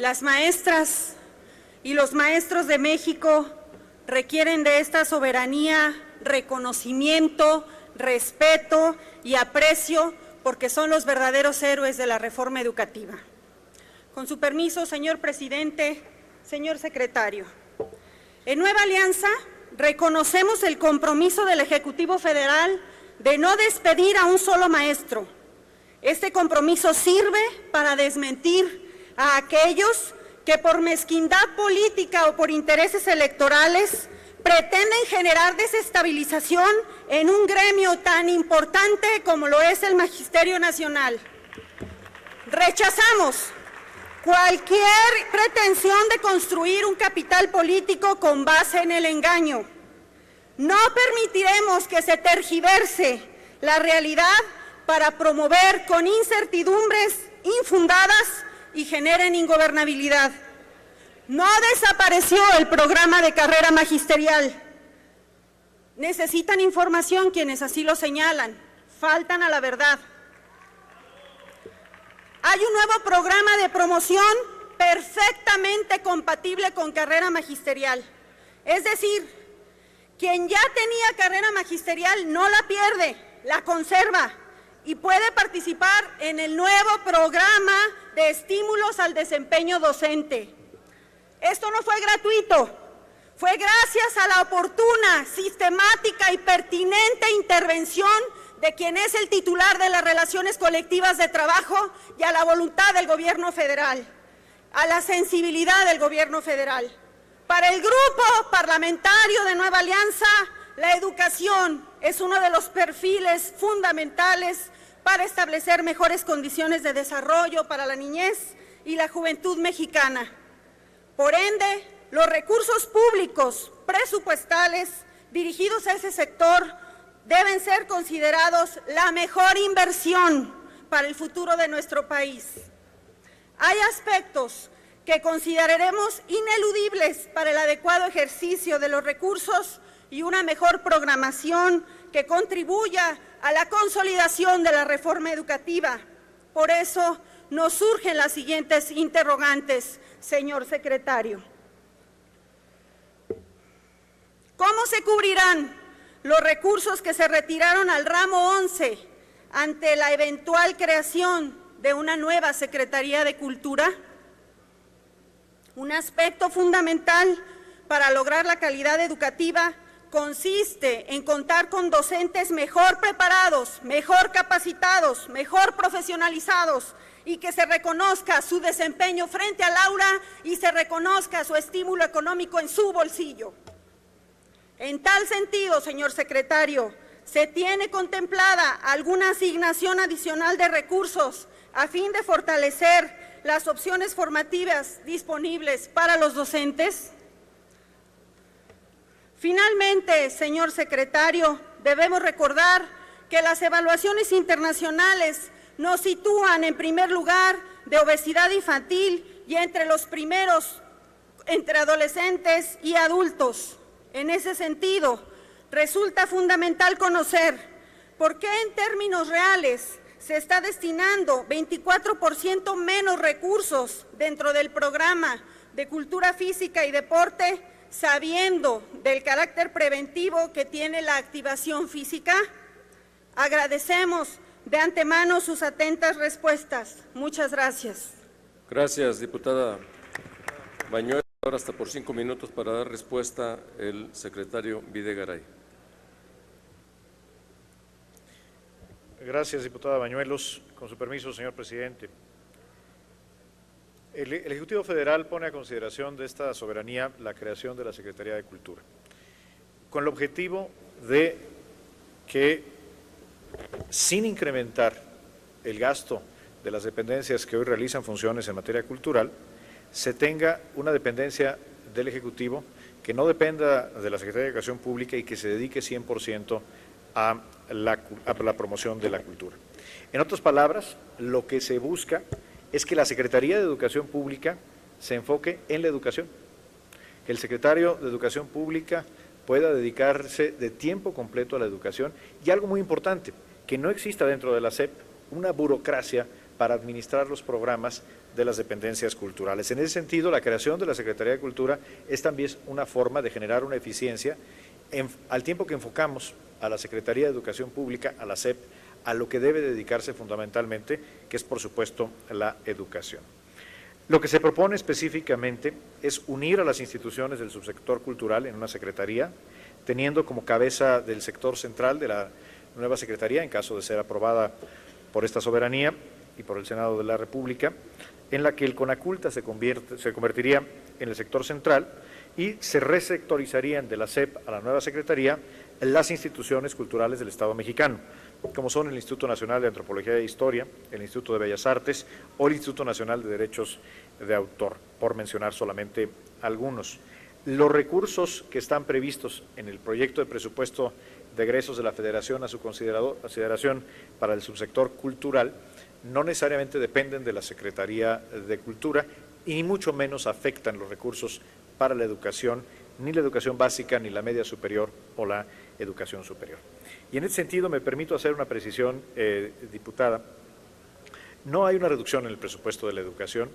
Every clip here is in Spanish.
las maestras y los maestros de México requieren de esta soberanía, reconocimiento, respeto y aprecio, porque son los verdaderos héroes de la reforma educativa. Con su permiso, señor presidente, señor secretario, en Nueva Alianza reconocemos el compromiso del Ejecutivo Federal de no despedir a un solo maestro. Este compromiso sirve para desmentir a aquellos que por mezquindad política o por intereses electorales pretenden generar desestabilización en un gremio tan importante como lo es el Magisterio Nacional. Rechazamos cualquier pretensión de construir un capital político con base en el engaño. No permitiremos que se tergiverse la realidad para promover con incertidumbres infundadas y generen ingobernabilidad. No desapareció el programa de carrera magisterial. Necesitan información quienes así lo señalan, faltan a la verdad. Hay un nuevo programa de promoción perfectamente compatible con carrera magisterial. Es decir, quien ya tenía carrera magisterial no la pierde, la conserva y puede participar en el nuevo programa de estímulos al desempeño docente. Esto no fue gratuito, fue gracias a la oportuna, sistemática y pertinente intervención de quien es el titular de las relaciones colectivas de trabajo y a la voluntad del gobierno federal, a la sensibilidad del gobierno federal. Para el grupo parlamentario de Nueva Alianza, la educación es uno de los perfiles fundamentales para establecer mejores condiciones de desarrollo para la niñez y la juventud mexicana. Por ende, los recursos públicos presupuestales dirigidos a ese sector deben ser considerados la mejor inversión para el futuro de nuestro país. Hay aspectos que consideraremos ineludibles para el adecuado ejercicio de los recursos y una mejor programación que contribuya a la consolidación de la reforma educativa. Por eso nos surgen las siguientes interrogantes, señor secretario. ¿Cómo se cubrirán los recursos que se retiraron al ramo 11 ante la eventual creación de una nueva Secretaría de Cultura? Un aspecto fundamental para lograr la calidad educativa consiste en contar con docentes mejor preparados, mejor capacitados, mejor profesionalizados y que se reconozca su desempeño frente al aula y se reconozca su estímulo económico en su bolsillo. En tal sentido, señor secretario, ¿se tiene contemplada alguna asignación adicional de recursos a fin de fortalecer las opciones formativas disponibles para los docentes? Finalmente, señor secretario, debemos recordar que las evaluaciones internacionales nos sitúan en primer lugar de obesidad infantil y entre los primeros entre adolescentes y adultos. En ese sentido, resulta fundamental conocer por qué en términos reales se está destinando 24% menos recursos dentro del programa de cultura física y deporte, sabiendo del carácter preventivo que tiene la activación física. Agradecemos de antemano sus atentas respuestas. Muchas gracias. Gracias, diputada Bañuelos. Ahora hasta por 5 minutos para dar respuesta el secretario Videgaray. Gracias, diputada Bañuelos. Con su permiso, señor presidente. El Ejecutivo Federal pone a consideración de esta soberanía la creación de la Secretaría de Cultura, con el objetivo de que, sin incrementar el gasto de las dependencias que hoy realizan funciones en materia cultural, se tenga una dependencia del Ejecutivo que no dependa de la Secretaría de Educación Pública y que se dedique 100% a la promoción de la cultura. En otras palabras, lo que se busca es que la Secretaría de Educación Pública se enfoque en la educación, que el secretario de Educación Pública pueda dedicarse de tiempo completo a la educación y algo muy importante, que no exista dentro de la SEP una burocracia para administrar los programas de las dependencias culturales. En ese sentido, la creación de la Secretaría de Cultura es también una forma de generar una eficiencia al tiempo que enfocamos a la Secretaría de Educación Pública, a la SEP, a lo que debe dedicarse fundamentalmente, que es, por supuesto, la educación. Lo que se propone específicamente es unir a las instituciones del subsector cultural en una secretaría, teniendo como cabeza del sector central de la nueva secretaría, en caso de ser aprobada por esta soberanía y por el Senado de la República, en la que el CONACULTA se convertiría en el sector central y se resectorizarían de la SEP a la nueva secretaría las instituciones culturales del Estado mexicano, como son el Instituto Nacional de Antropología e Historia, el Instituto de Bellas Artes o el Instituto Nacional de Derechos de Autor, por mencionar solamente algunos. Los recursos que están previstos en el proyecto de presupuesto de egresos de la Federación a su consideración para el subsector cultural no necesariamente dependen de la Secretaría de Cultura y ni mucho menos afectan los recursos para la educación, ni la educación básica, ni la media superior o la educación superior. Y en ese sentido me permito hacer una precisión, diputada. No hay una reducción en el presupuesto de la educación,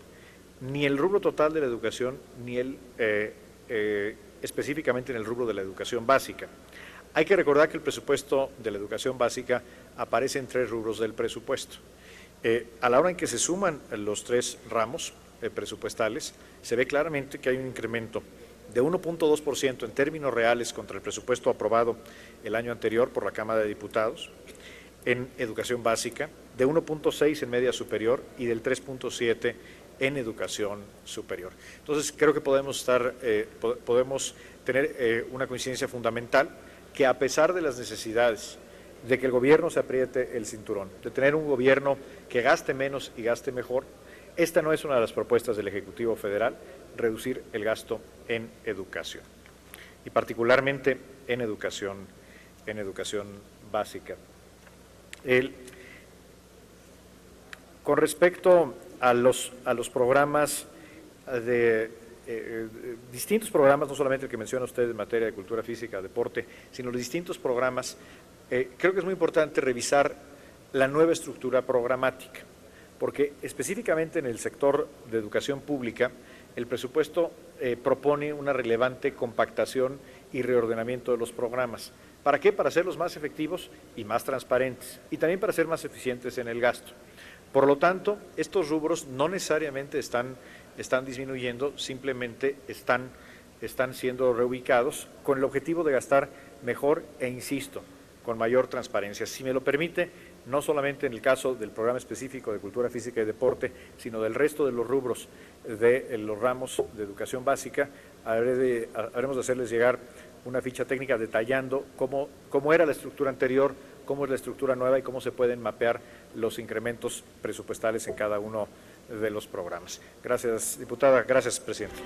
ni el rubro total de la educación, ni específicamente en el rubro de la educación básica. Hay que recordar que el presupuesto de la educación básica aparece en 3 rubros del presupuesto. A la hora en que se suman los 3 ramos presupuestales, se ve claramente que hay un incremento de 1.2% en términos reales contra el presupuesto aprobado el año anterior por la Cámara de Diputados, en educación básica, de 1.6 en media superior y del 3.7 en educación superior. Entonces, creo que podemos tener una coincidencia fundamental que, a pesar de las necesidades de que el gobierno se apriete el cinturón, de tener un gobierno que gaste menos y gaste mejor, esta no es una de las propuestas del Ejecutivo Federal, reducir el gasto en educación, y particularmente en educación básica. Con respecto a los programas distintos programas, no solamente el que menciona usted en materia de cultura física, deporte, sino los distintos programas, creo que es muy importante revisar la nueva estructura programática, porque específicamente en el sector de educación pública, el presupuesto propone una relevante compactación y reordenamiento de los programas. ¿Para qué? Para hacerlos más efectivos y más transparentes, y también para ser más eficientes en el gasto. Por lo tanto, estos rubros no necesariamente están disminuyendo, simplemente están siendo reubicados con el objetivo de gastar mejor e, insisto, con mayor transparencia. Si me lo permite, no solamente en el caso del programa específico de cultura física y deporte, sino del resto de los rubros de los ramos de educación básica, habremos de hacerles llegar una ficha técnica detallando cómo era la estructura anterior, cómo es la estructura nueva y cómo se pueden mapear los incrementos presupuestales en cada uno de los programas. Gracias, diputada. Gracias, presidente.